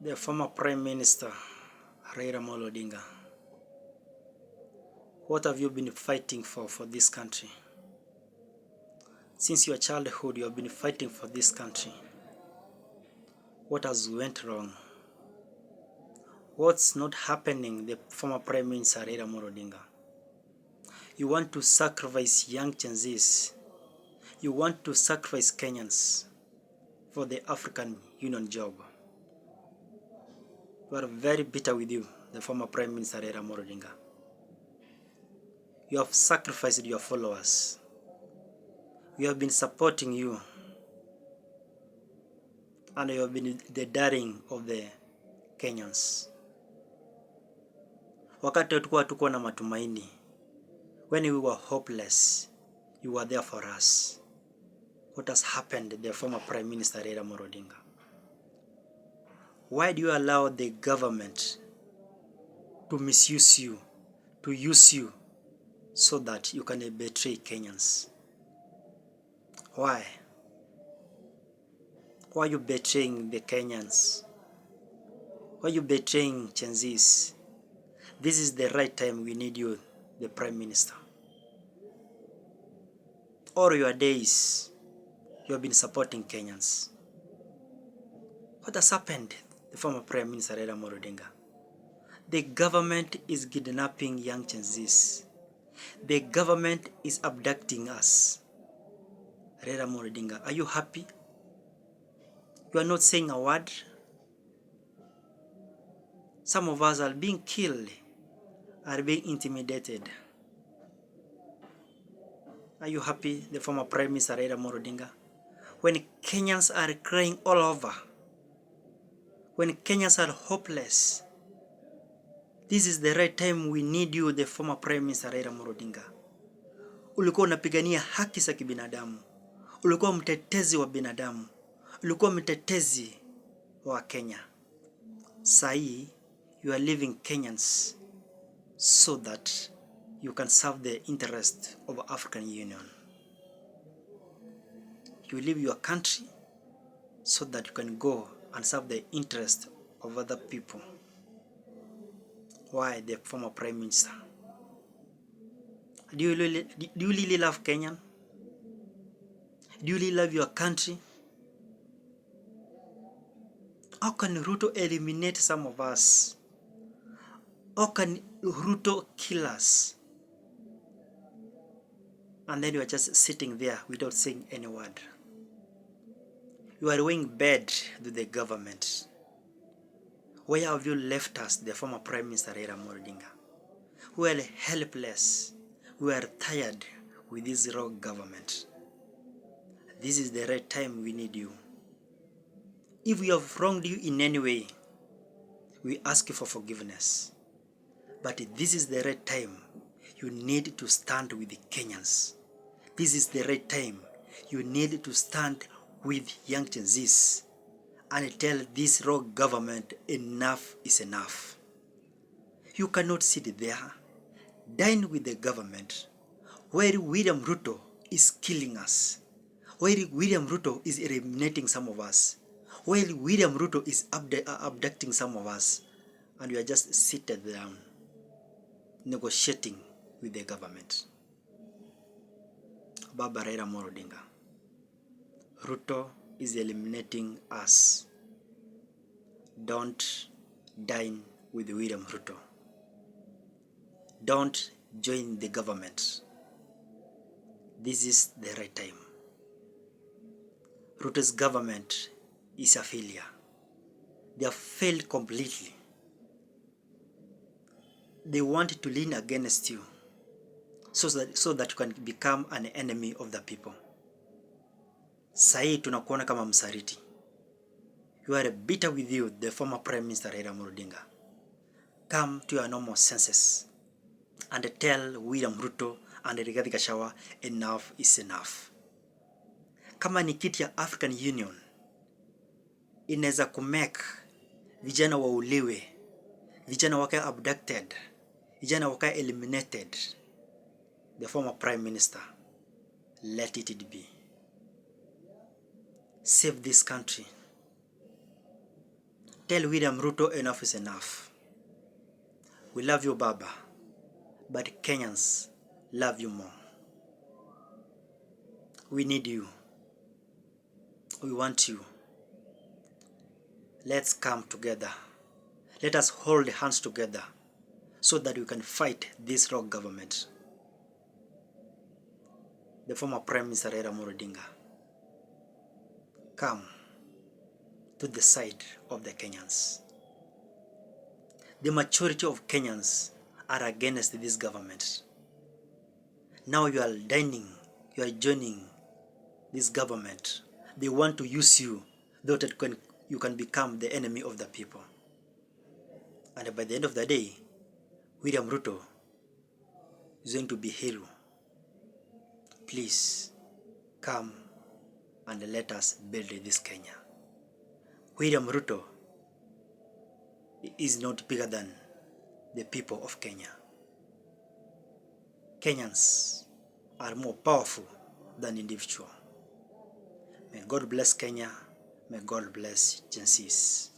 The former Prime Minister, Raila Amolo Odinga, what have you been fighting for this country? Since your childhood, you have been fighting for this country. What has went wrong? What's not happening, the former Prime Minister Raila Amolo Odinga? You want to sacrifice young Gen Zs. You want to sacrifice Kenyans for the African Union job. We are very bitter with you, the former Prime Minister Raila Amolo Odinga. You have sacrificed your followers. We have been supporting you, and you have been the darling of the Kenyans. Wakati tulikuwa tuko na matumaini, when we were hopeless, you were there for us. What has happened, the former Prime Minister Raila Amolo Odinga? Why do you allow the government to misuse you, to use you, so that you can betray Kenyans? Why? Why are you betraying the Kenyans? Why are you betraying Gen Zs? This is the right time we need you, the Prime Minister. All your days, you have been supporting Kenyans. What has happened, the former Prime Minister Raila Amolo Odinga? The government is kidnapping young Gen Zs. The government is abducting us. Raila Amolo Odinga, are you happy? You are not saying a word. Some of us are being killed, are being intimidated. Are you happy, the former Prime Minister Raila Amolo Odinga? When Kenyans are crying all over, when Kenyans are hopeless, this is the right time we need you, the former Prime Minister Raila Amolo Odinga. Ulikuwa unapigania haki za kibinadamu. Ulikuwa mtetezi wa binadamu. Ulikuwa mtetezi wa Kenya. Sai, you are leaving Kenyans so that you can serve the interest of African Union. You leave your country so that you can go and serve the interest of other people. Why, the former Prime Minister? Do you really love Kenya? Do you really love your country? How can Ruto eliminate some of us? How can Ruto kill us? And then you are just sitting there without saying any word. You are laying bed to the government. Where have you left us, the former Prime Minister Raila Amolo Odinga? We are helpless. We are tired with this rogue government. This is the right time we need you. If we have wronged you in any way, we ask you for forgiveness. But this is the right time. You need to stand with the Kenyans. This is the right time. You need to stand with young Gen Zs and tell this rogue government enough is enough. You cannot sit there, dine with the government, where William Ruto is killing us, where William Ruto is eliminating some of us, where William Ruto is abducting some of us, and you are just seated down, negotiating with the government. Baba Raila Amolo Odinga, Ruto is eliminating us. Don't dine with William Ruto. Don't join the government. This is the right time. Ruto's government is a failure. They have failed completely. They want to lean against you so that you can become an enemy of the people. Sahi tunakuona kama msaliti. You are bitter with you, the former Prime Minister Raila Amolo Odinga. Come to your normal senses and tell William Ruto and Rigathi Gachagua enough is enough. Kama ni kiti ya African Union inaweza kumake vijana wauliwe, vijana wakae abducted, vijana wakae eliminated, the former Prime Minister, let it be. Save this country. Tell William Ruto enough is enough. We love you, Baba, but Kenyans love you more. We need you. We want you. Let's come together. Let us hold hands together so that we can fight this rogue government. The former Prime Minister Raila Amolo Odinga, come to the side of the Kenyans. The majority of Kenyans are against this government. Now you are joining this government. They want to use you so that you can become the enemy of the people. And by the end of the day, William Ruto is going to be hero. Please come and let us build this Kenya. William Ruto is not bigger than the people of Kenya. Kenyans are more powerful than individual. May God bless Kenya. May God bless Gen Zs.